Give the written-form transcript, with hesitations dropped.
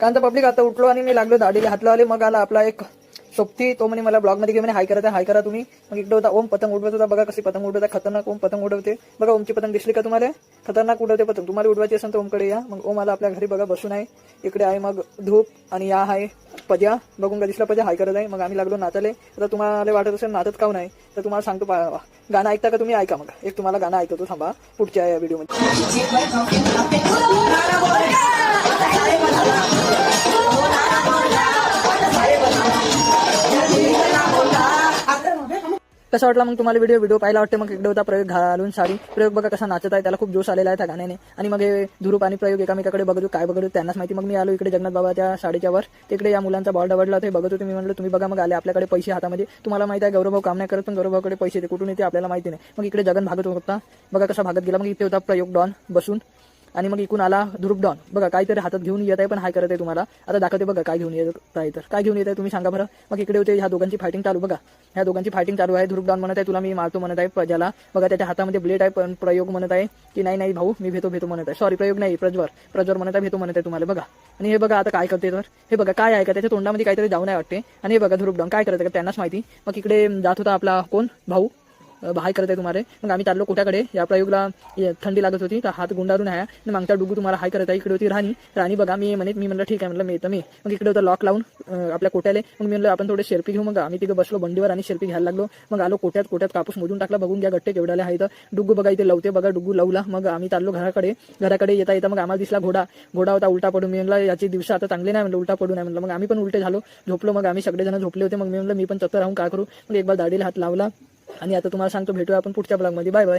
कारण तर पब्लिक आता उठलो आणि मी लागलो दाढीला हात लावले. मग आला आपला एक सोबती, तो म्हणे मला ब्लॉग मध्ये घेऊन हाय करत आहे, हाय करा तुम्ही. मग इकडे होता ओम, पतंग उडवत होता. बघा कशी पतंग उडवत, खतरनाक ओम पतंग उडवते. बघा ओमची पतंग दिसली का तुम्हाला? खतरनाक उडवते पतंग. तुम्हाला उडवायची असेल तर ओमकडे या. मग ओम आला आपल्या घरी, बघा बसून आहे. इकडे आहे मग धूप आणि या आहे पद्या. बघून का दिसला पद्या हाय करत आहे. मग आम्ही लागलो नाचाले. आता तुम्हाला वाटत असेल नाचत काऊन आहे, तर तुम्हाला सांगतो. गाणं ऐकता का तुम्ही? ऐका मग एक तुम्हाला गाणं ऐकतो थांबा पुढच्या या व्हिडिओमध्ये. कसा वाटला मग तुम्हाला व्हिडिओ पाहायला वाटते? मग इकडे होता प्रयोग घालून साडी. प्रयोग बघा कसा नाचत आहे, त्याला खूप जोश आलेला आहे त्या गाण्याने. आणि मग हे धुरूप आणि प्रयोग एकामेकाकडे बघतो, काय बघतो त्यांनाच माहिती. मग मी आलो इकडे जगन्नाथ बाबाच्या शाळेच्या वर. तिकडे या मुलांचा बॉल डवडला ते बघत होते. मी म्हणलं तुम्ही बघा. मग आले आपल्याकडे पैसे हातामध्ये. तुम्हाला माहिती आहे गौरवभाऊ काम नाही करत, पण गौरवभाऊकडे पैसे येते, कुठून येते आपल्याला माहिती नाही. मग इकडे जगन भागत होता, बघा कसा भागत गेला. मग इथे होता प्रयोग डॉन बसून. आणि मग इकून आला ध्रुप डॉन. बघा काहीतरी हातात घेऊन येत आहे, पण हाय करत आहे तुम्हाला. आता दाखवते बघा काय घेऊन येत आहे. तर काय घेऊन येत आहे तुम्ही सांगा बरं. मग इकडे होते ह्या दोघांची फायटिंग चालू. बघा ह्या दोघांची फायटिंग चालू आहे. ध्रुप डॉन म्हणत आहे तुला मी मारतो म्हणत आहे प्रजाला. बघा त्याच्या हातामध्ये ब्लेड आहे, पण प्रयोग म्हणत आहे की नाही भाऊ मी भेतो म्हणत आहे. सॉरी प्रयोग नाही, प्रज्वर म्हणत आहे भेतो म्हणत आहे तुम्हाला. बघा आणि हे बघा आता काय करते. तर हे बघा काय आहे का त्याच्या तोंडामध्ये काहीतरी जाऊ नाही वाटते. आणि हे बघा ध्रुप डॉन काय करत आहे त्यांनाच माहिती. मग इकडे जात होता आपला कोण भाऊ हाय करत आहे तुम्हाला. मग आम्ही चाललो कोट्याकडे. या प्रयोगला थंडी लागत होती तर हात गुंडारून आहे. आणि मागचा डुगू तुम्हाला हाय करत आहे. इकडे होती राणी बघा. मी म्हणलं ठीक आहे, म्हणलं मी येतो मी. मग इकडे होतं लॉक लावून आपल्या कोट्याले. मग मी म्हणलं आपण थोडे सेल्फी घेऊ. मग आम्ही तिकडे बसलो बंडीवर आणि सेल्फी घ्यायला लागलो. मग आलो कोट्यात कापूस मोजून टाकला. बघून घ्या गट्टे केवढ्याले आहे. तर डुगू बघा इथे लवते. बघा डुगू लावला. मग आम्ही चाललो घराकडे येता मग आम्हाला दिसला घोडा होता उलटा पडून. मी म्हणलं याची दिवस आता चांगले नाही, म्हणलं उलटा पडून नाही म्हणलं. मग आम्ही पण उलटे झालो, झोपलो. मग आम्ही सगळेजण झोपले होते. मग मी म्हणलं मी पण चक्कर राहून काय करू. मग एक बार दाढीला हात लावला. आणि आता तुम्हाला सांगतो भेटूया आपण पुढच्या ब्लॉगमध्ये. Bye bye.